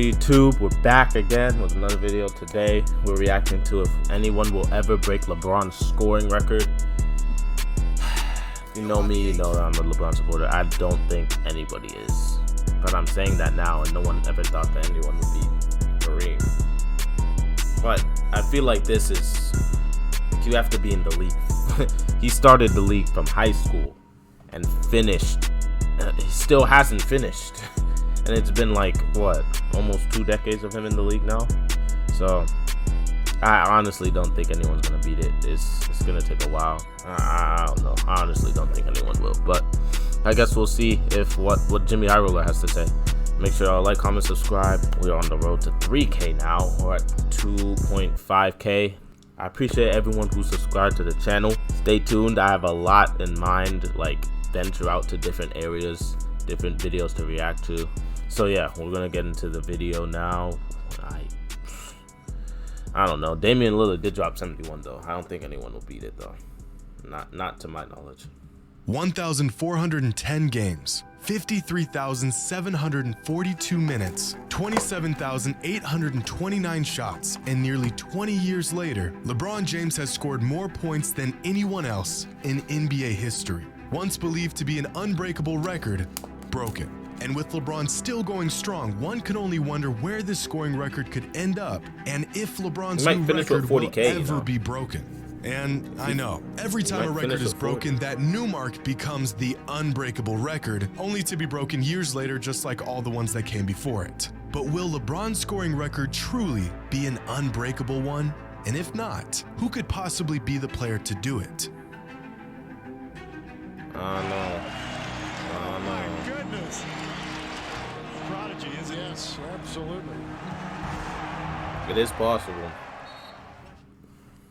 YouTube? We're back again with another video. Today we're reacting to if anyone will ever break LeBron's scoring record. If you know me, you know that I'm a LeBron supporter. I don't think anybody is, but I'm saying that now, and no one ever thought that anyone would beat Kareem. But I feel like this is, you have to be in the league. He started the league from high school and finished. He still hasn't finished. And it's been like, what, almost 2 decades of him in the league now? So, I honestly don't think anyone's going to beat it. It's going to take a while. I don't know. I honestly don't think anyone will. But I guess we'll see if what JxmyHighroller has to say. Make sure y'all like, comment, subscribe. We're on the road to 3K now. We're at 2.5K. I appreciate everyone who subscribed to the channel. Stay tuned. I have a lot in mind, like venture out to different areas, different videos to react to. So yeah, we're gonna get into the video now. I don't know. Damian Lillard did drop 71 though. I don't think anyone will beat it though. Not to my knowledge. 1,410 games, 53,742 minutes, 27,829 shots, and nearly 20 years later, LeBron James has scored more points than anyone else in NBA history. Once believed to be an unbreakable record, broken. And with LeBron still going strong, one can only wonder where this scoring record could end up and if LeBron's new record will ever be broken. And I know, every time a record is broken, that new mark becomes the unbreakable record, only to be broken years later just like all the ones that came before it. But will LeBron's scoring record truly be an unbreakable one? And if not, who could possibly be the player to do it? Oh no. Oh my goodness. Prodigy, is it? Yes, absolutely. It is possible.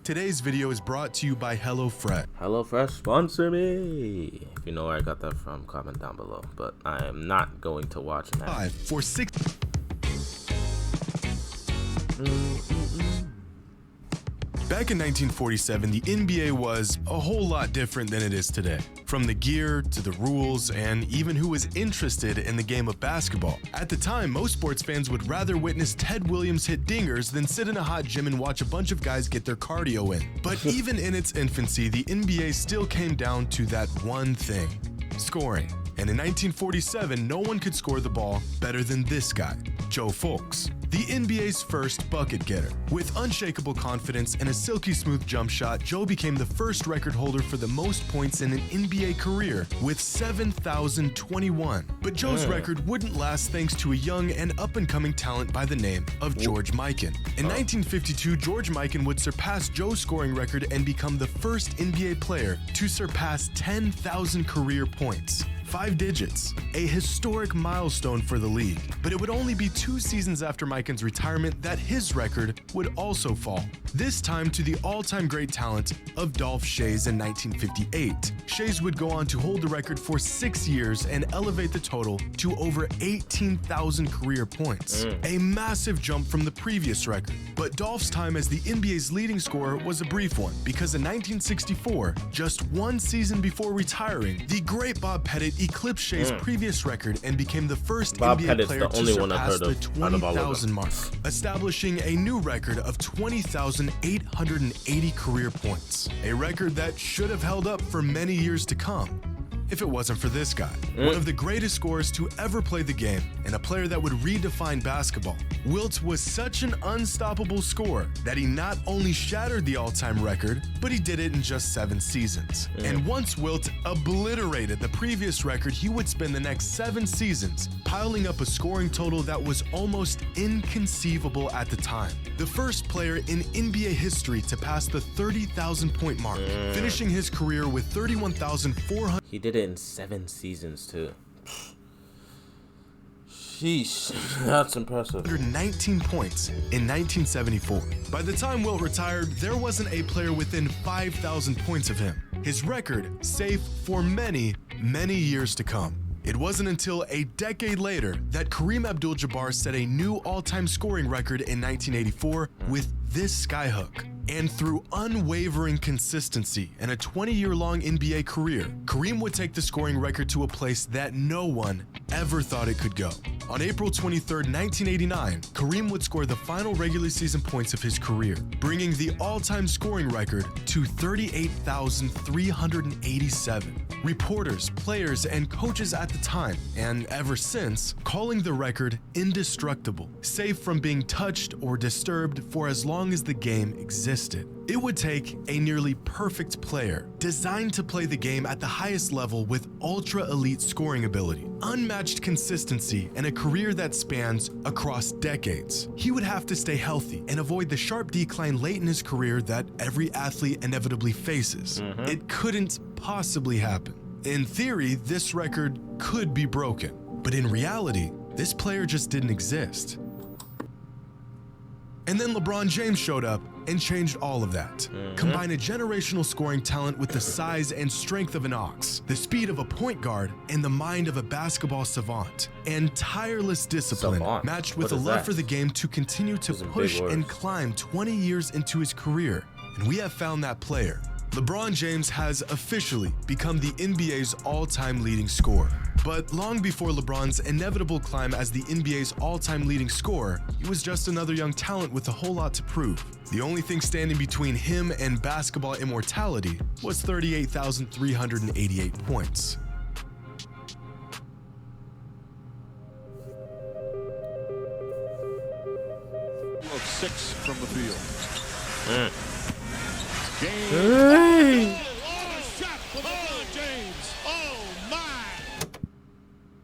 Today's video is brought to you by HelloFresh. HelloFresh, sponsor me. If you know where I got that from, comment down below. But I am not going to watch that. 5 for 6. Back in 1947, the NBA was a whole lot different than it is today. From the gear to the rules and even who was interested in the game of basketball. At the time, most sports fans would rather witness Ted Williams hit dingers than sit in a hot gym and watch a bunch of guys get their cardio in. But even in its infancy, the NBA still came down to that one thing: scoring. And in 1947, no one could score the ball better than this guy, Joe Fulks, the NBA's first bucket getter. With unshakable confidence and a silky smooth jump shot, Joe became the first record holder for the most points in an NBA career with 7,021. But Joe's record wouldn't last thanks to a young and up-and-coming talent by the name of George Mikan. In 1952, George Mikan would surpass Joe's scoring record and become the first NBA player to surpass 10,000 career points. 5 digits, a historic milestone for the league. But it would only be 2 seasons after Mikan's retirement that his record would also fall. This time to the all-time great talent of Dolph Schayes in 1958. Schayes would go on to hold the record for 6 years and elevate the total to over 18,000 career points. A massive jump from the previous record. But Dolph's time as the NBA's leading scorer was a brief one, because in 1964, just 1 season before retiring, the great Bob Pettit eclipsed Shay's previous record and became the first NBA player to surpass the 20,000 mark, establishing a new record of 20,880 career points, a record that should have held up for many years to come if it wasn't for this guy. One of the greatest scorers to ever play the game and a player that would redefine basketball. Wilt was such an unstoppable scorer that he not only shattered the all-time record, but he did it in just 7 seasons. And once Wilt obliterated the previous record, he would spend the next 7 seasons piling up a scoring total that was almost inconceivable at the time. The first player in NBA history to pass the 30,000 point mark, finishing his career with 31,400. He did it in 7 seasons too. Sheesh, that's impressive. 119 points in 1974. By the time Wilt retired, there wasn't a player within 5,000 points of him. His record safe for many, many years to come. It wasn't until a decade later that Kareem Abdul-Jabbar set a new all-time scoring record in 1984 with this skyhook. And through unwavering consistency and a 20-year-long NBA career, Kareem would take the scoring record to a place that no one ever thought it could go. On April 23, 1989, Kareem would score the final regular season points of his career, bringing the all-time scoring record to 38,387. Reporters, players, and coaches at the time, and ever since, calling the record indestructible, safe from being touched or disturbed for as long as the game existed. It would take a nearly perfect player, designed to play the game at the highest level with ultra-elite scoring ability, unmatched consistency, and a career that spans across decades. He would have to stay healthy and avoid the sharp decline late in his career that every athlete inevitably faces. It couldn't possibly happen. In theory, this record could be broken, but in reality, this player just didn't exist. And then LeBron James showed up and changed all of that. Combine a generational scoring talent with the size and strength of an ox, the speed of a point guard, and the mind of a basketball savant, and tireless discipline matched with a love for the game to continue to push and climb 20 years into his career. And we have found that player. LeBron James has officially become the NBA's all-time leading scorer. But long before LeBron's inevitable climb as the NBA's all-time leading scorer, he was just another young talent with a whole lot to prove. The only thing standing between him and basketball immortality was 38,388 points. Of 6 from the field. Game. Hey. Oh, a shot for LeBron James. Oh, my.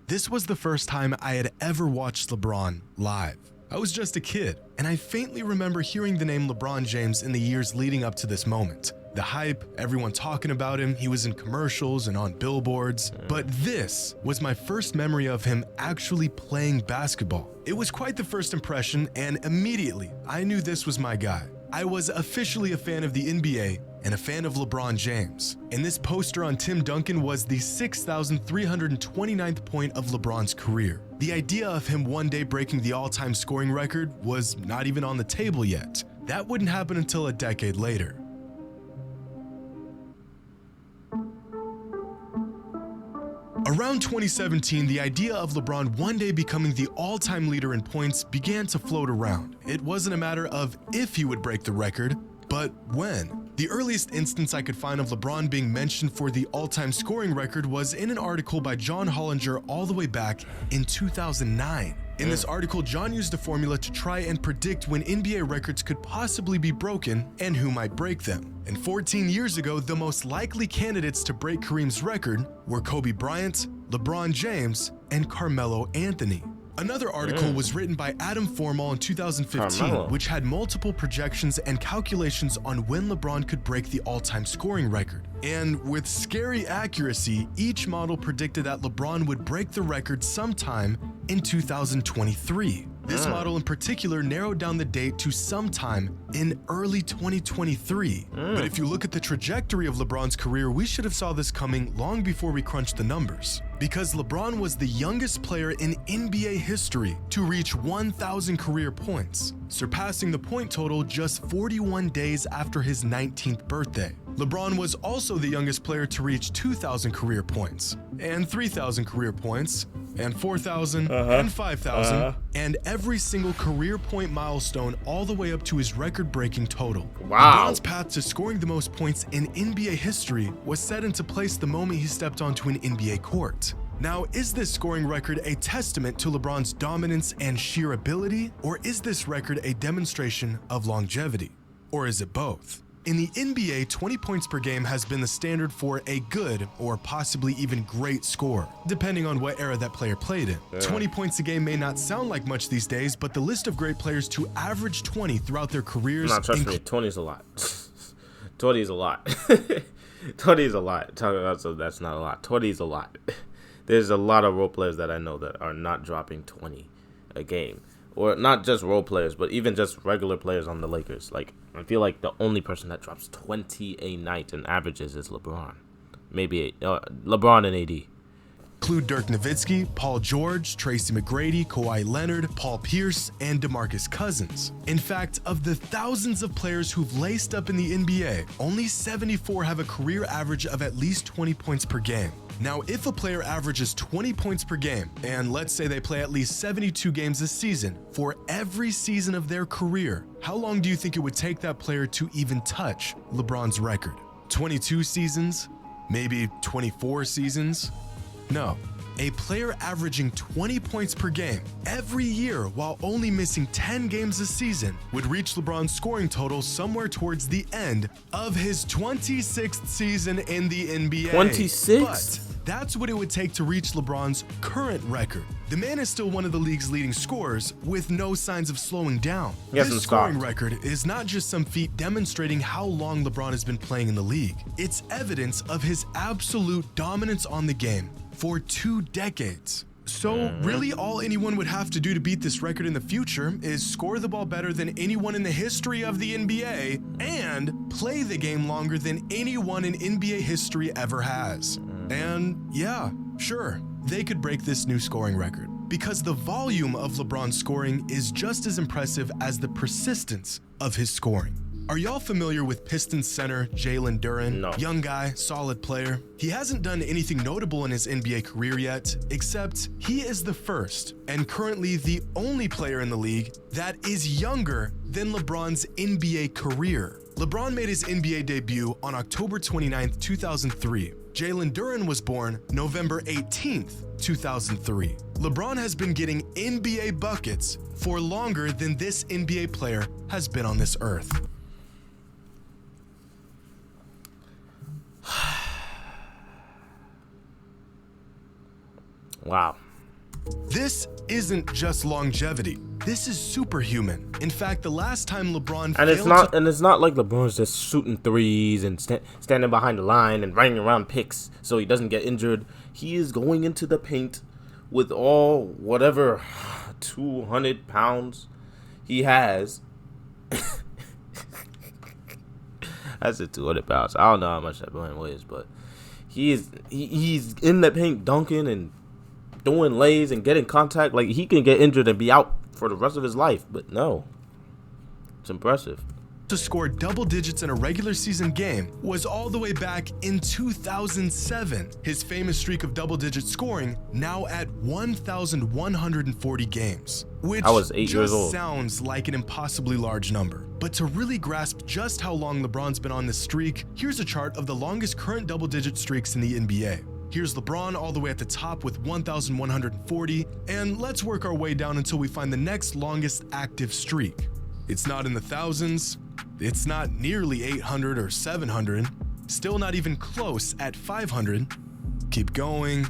This was the first time I had ever watched LeBron live. I was just a kid, and I faintly remember hearing the name LeBron James in the years leading up to this moment. The hype, everyone talking about him, he was in commercials and on billboards. But this was my first memory of him actually playing basketball. It was quite the first impression, and immediately I knew this was my guy. I was officially a fan of the NBA and a fan of LeBron James. And this poster on Tim Duncan was the 6,329th point of LeBron's career. The idea of him one day breaking the all-time scoring record was not even on the table yet. That wouldn't happen until a decade later. Around 2017, the idea of LeBron one day becoming the all-time leader in points began to float around. It wasn't a matter of if he would break the record, but when. The earliest instance I could find of LeBron being mentioned for the all-time scoring record was in an article by John Hollinger all the way back in 2009. In this article, John used a formula to try and predict when NBA records could possibly be broken and who might break them. And 14 years ago, the most likely candidates to break Kareem's record were Kobe Bryant, LeBron James, and Carmelo Anthony. Another article was written by Adam Formal in 2015, which had multiple projections and calculations on when LeBron could break the all-time scoring record. And with scary accuracy, each model predicted that LeBron would break the record sometime in 2023. This model in particular narrowed down the date to sometime in early 2023. But if you look at the trajectory of LeBron's career, we should have saw this coming long before we crunched the numbers. Because LeBron was the youngest player in NBA history to reach 1,000 career points, surpassing the point total just 41 days after his 19th birthday. LeBron was also the youngest player to reach 2,000 career points, and 3,000 career points, and 4,000, and 5,000, and every single career point milestone all the way up to his record-breaking total. Wow. LeBron's path to scoring the most points in NBA history was set into place the moment he stepped onto an NBA court. Now, is this scoring record a testament to LeBron's dominance and sheer ability, or is this record a demonstration of longevity? Or is it both? In the NBA, 20 points per game has been the standard for a good or possibly even great score, depending on what era that player played in. 20 points a game may not sound like much these days, but the list of great players to average 20 throughout their careers... No, trust me, 20 is a lot. 20 is a lot. 20 is a lot. So that's not a lot. 20 is a lot. There's a lot of role players that I know that are not dropping 20 a game. Or not just role players, but even just regular players on the Lakers. Like, I feel like the only person that drops 20 a night and averages is LeBron. Maybe LeBron and AD. Include Dirk Nowitzki, Paul George, Tracy McGrady, Kawhi Leonard, Paul Pierce, and DeMarcus Cousins. In fact, of the thousands of players who've laced up in the NBA, only 74 have a career average of at least 20 points per game. Now, if a player averages 20 points per game, and let's say they play at least 72 games a season for every season of their career, how long do you think it would take that player to even touch LeBron's record? 22 seasons? Maybe 24 seasons? No. A player averaging 20 points per game every year while only missing 10 games a season would reach LeBron's scoring total somewhere towards the end of his 26th season in the NBA. 26? But that's what it would take to reach LeBron's current record. The man is still one of the league's leading scorers with no signs of slowing down. This scoring record is not just some feat demonstrating how long LeBron has been playing in the league. It's evidence of his absolute dominance on the game for 2 decades. So really all anyone would have to do to beat this record in the future is score the ball better than anyone in the history of the NBA and play the game longer than anyone in NBA history ever has. And yeah, sure, they could break this new scoring record because the volume of LeBron's scoring is just as impressive as the persistence of his scoring. Are y'all familiar with Pistons center Jalen Duren? No. Young guy, solid player. He hasn't done anything notable in his NBA career yet, except he is the first and currently the only player in the league that is younger than LeBron's NBA career. LeBron made his NBA debut on October 29th, 2003. Jalen Duren was born November 18th, 2003. LeBron has been getting NBA buckets for longer than this NBA player has been on this earth. Wow. This isn't just longevity. This is superhuman. In fact, the last time LeBron And it's not like LeBron's just shooting threes and standing behind the line and running around picks so he doesn't get injured. He is going into the paint with all whatever 200 pounds he has. That's it, 200 pounds. I don't know how much that man weighs, but he's in the paint dunking and doing lays and getting contact. Like, he can get injured and be out for the rest of his life, but no, it's impressive. To score double digits in a regular season game was all the way back in 2007. His famous streak of double-digit scoring now at 1,140 games, which I was 8 years just old. sounds like an impossibly large number. But to really grasp just how long LeBron's been on this streak, here's a chart of the longest current double-digit streaks in the NBA. Here's LeBron all the way at the top with 1,140, and let's work our way down until we find the next longest active streak. It's not in the thousands, it's not nearly 800 or 700, still not even close at 500. Keep going,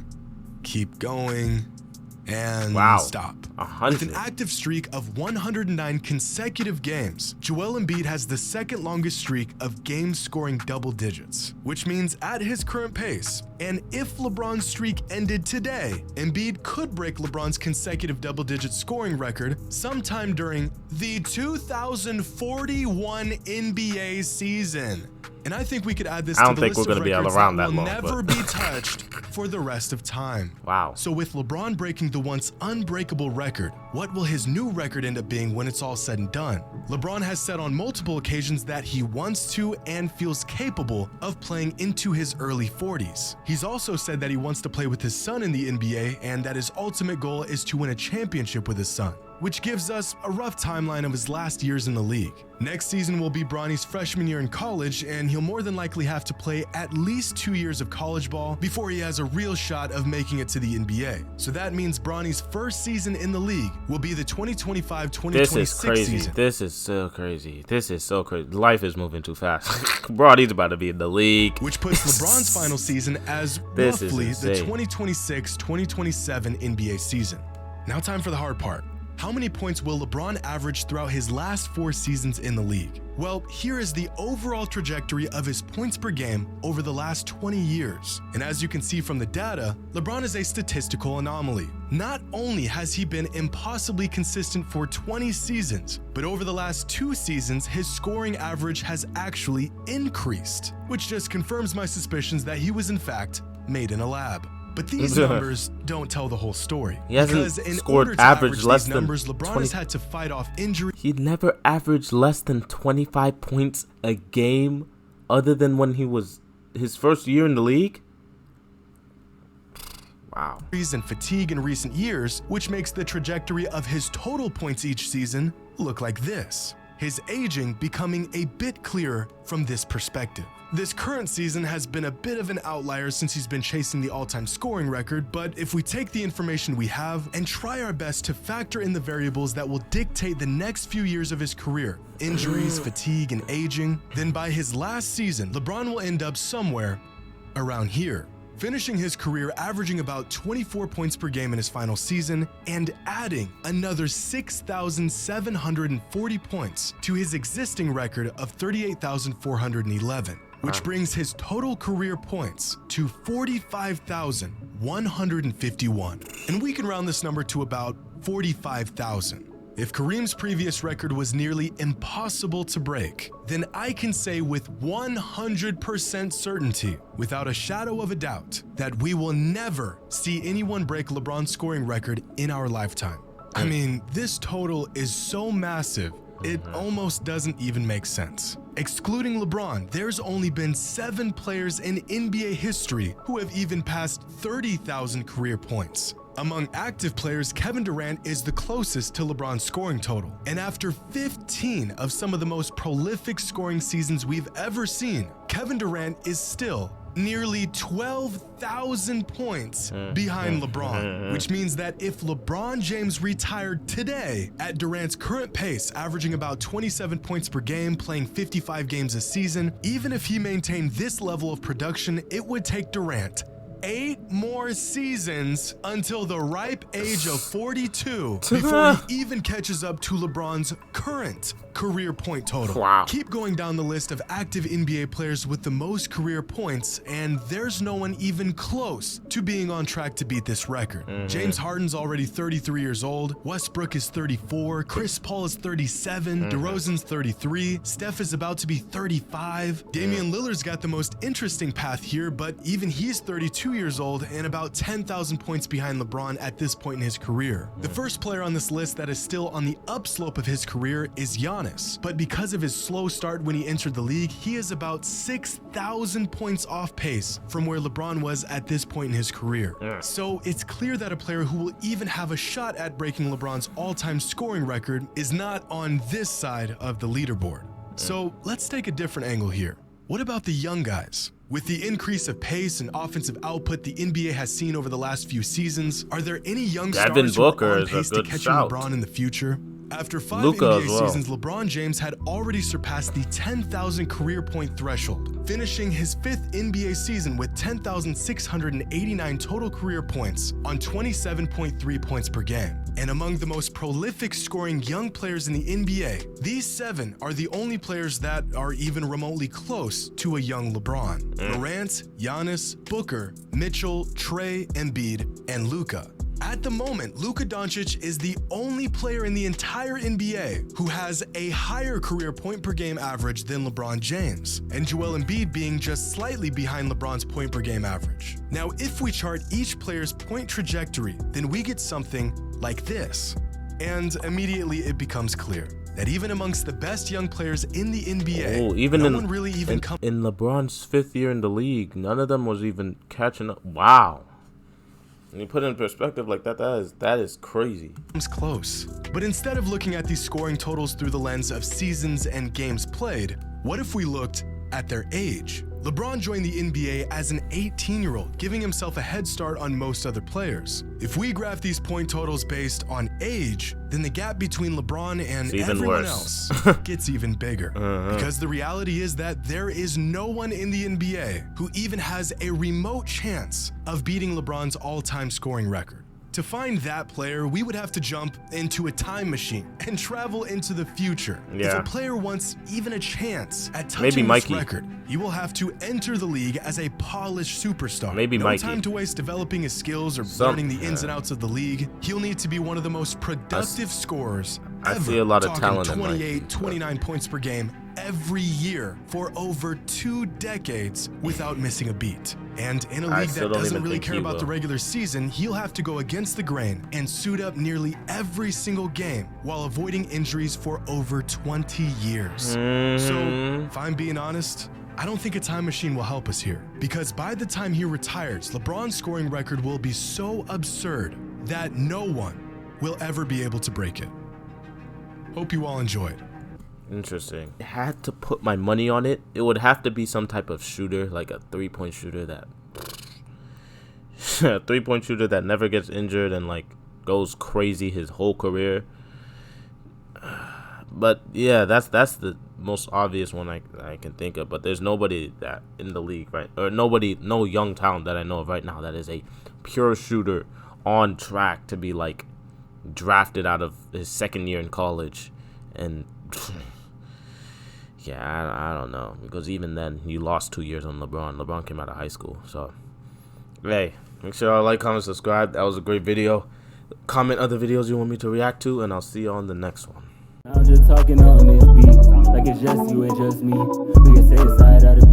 and Wow. stop. 100. With an active streak of 109 consecutive games, Joel Embiid has the second longest streak of games scoring double digits, which means at his current pace, and if LeBron's streak ended today, Embiid could break LeBron's consecutive double-digit scoring record sometime during the 2041 NBA season. And I think we could add this I to don't the think list we're of gonna be records around that that will long, never but- be touched for the rest of time. Wow. So with LeBron breaking the once unbreakable record, what will his new record end up being when it's all said and done? LeBron has said on multiple occasions that he wants to and feels capable of playing into his early 40s. He's also said that he wants to play with his son in the NBA and that his ultimate goal is to win a championship with his son, which gives us a rough timeline of his last years in the league. Next season will be Bronny's freshman year in college, and he'll more than likely have to play at least 2 years of college ball before he has a real shot of making it to the NBA. So that means Bronny's first season in the league will be the 2025-2026 This is crazy. season. This is so crazy. This is so crazy. Life is moving too fast. Bronny's about to be in the league. Which puts LeBron's final season as This is roughly the insane. 2026-2027 NBA season. Now time for the hard part. How many points will LeBron average throughout his last 4 seasons in the league? Well, here is the overall trajectory of his points per game over the last 20 years. And as you can see from the data, LeBron is a statistical anomaly. Not only has he been impossibly consistent for 20 seasons, but over the last 2 seasons, his scoring average has actually increased, which just confirms my suspicions that he was in fact made in a lab. But these numbers don't tell the whole story. He hasn't because in scored order to average average less these than numbers, LeBron 20 has had to fight off injury. He never averaged less than 25 points a game other than when he was his first year in the league. Wow. And fatigue in recent years, which makes the trajectory of his total points each season look like this. His aging becoming a bit clearer from this perspective. This current season has been a bit of an outlier since he's been chasing the all-time scoring record, but if we take the information we have and try our best to factor in the variables that will dictate the next few years of his career, injuries, fatigue, and aging, then by his last season, LeBron will end up somewhere around here, finishing his career averaging about 24 points per game in his final season and adding another 6,740 points to his existing record of 38,411, which brings his total career points to 45,151. And we can round this number to about 45,000. If Kareem's previous record was nearly impossible to break, then I can say with 100% certainty, without a shadow of a doubt, that we will never see anyone break LeBron's scoring record in our lifetime. I mean, this total is so massive, it almost doesn't even make sense. Excluding LeBron, there's only been 7 players in NBA history who have even passed 30,000 career points. Among active players, Kevin Durant is the closest to LeBron's scoring total. And after 15 of some of the most prolific scoring seasons we've ever seen, Kevin Durant is still nearly 12,000 points behind LeBron, which means that if LeBron James retired today at Durant's current pace, averaging about 27 points per game, playing 55 games a season, even if he maintained this level of production, it would take Durant 8 more seasons until the ripe age of 42 before he even catches up to LeBron's current career point total. Wow. Keep going down the list of active NBA players with the most career points, and there's no one even close to being on track to beat this record. James Harden's already 33 years old, Westbrook is 34, Chris Paul is 37, DeRozan's 33, Steph is about to be 35. Damian Lillard's got the most interesting path here, but even he's 32 years old and about 10,000 points behind LeBron at this point in his career. The first player on this list that is still on the upslope of his career is Giannis, but because of his slow start when he entered the league, he is about 6,000 points off pace from where LeBron was at this point in his career. So it's clear that a player who will even have a shot at breaking LeBron's all-time scoring record is not on this side of the leaderboard. So let's take a different angle here. What about the young guys? With the increase of pace and offensive output the NBA has seen over the last few seasons, are there any young stars who are on pace to catch LeBron in the future? After 5 NBA seasons, LeBron James had already surpassed the 10,000 career point threshold, finishing his 5th NBA season with 10,689 total career points on 27.3 points per game. And among the most prolific scoring young players in the NBA, these 7 are the only players that are even remotely close to a young LeBron. Durant, Giannis, Booker, Mitchell, Trey, Embiid, and Luka. At the moment, Luka Doncic is the only player in the entire NBA who has a higher career point per game average than LeBron James, and Joel Embiid being just slightly behind LeBron's point per game average. Now, if we chart each player's point trajectory, then we get something like this. And immediately it becomes clear that even amongst the best young players in the NBA, no one really even in LeBron's 5th year in the league, none of them was even catching up. Wow. When you put it in perspective like that, that is crazy. Comes close. But instead of looking at these scoring totals through the lens of seasons and games played, what if we looked at their age? LeBron joined the NBA as an 18-year-old, giving himself a head start on most other players. If we graph these point totals based on age, then the gap between LeBron and everyone else gets even bigger. Because the reality is that there is no one in the NBA who even has a remote chance of beating LeBron's all-time scoring record. To find that player, we would have to jump into a time machine and travel into the future. If a player wants even a chance at touching this record, he will have to enter the league as a polished superstar. No time to waste developing his skills or learning the ins and outs of the league. He'll need to be one of the most productive scorers ever. I see a lot of talent in 28, 29 points per game every year for over 2 decades without missing a beat. And in a league that doesn't really care about the regular season, he'll have to go against the grain and suit up nearly every single game while avoiding injuries for over 20 years. So, if I'm being honest, I don't think a time machine will help us here, because by the time he retires, LeBron's scoring record will be so absurd that no one will ever be able to break it. Hope you all enjoyed. Interesting. I had to put my money on it. It would have to be some type of shooter, like a three-point shooter that a three-point shooter that never gets injured and like goes crazy his whole career. But yeah, that's the most obvious one I can think of. But there's nobody that in the league, right? Or no young talent that I know of right now that is a pure shooter on track to be like drafted out of his second year in college. And yeah, I don't know, because even then you lost 2 years on LeBron. LeBron came out of high school. So hey, make sure y'all like, comment, subscribe. That was a great video. Comment other videos you want me to react to, and I'll see you on the next one. I'm just talking on this beat, like it's just you and just me. We can say it side out of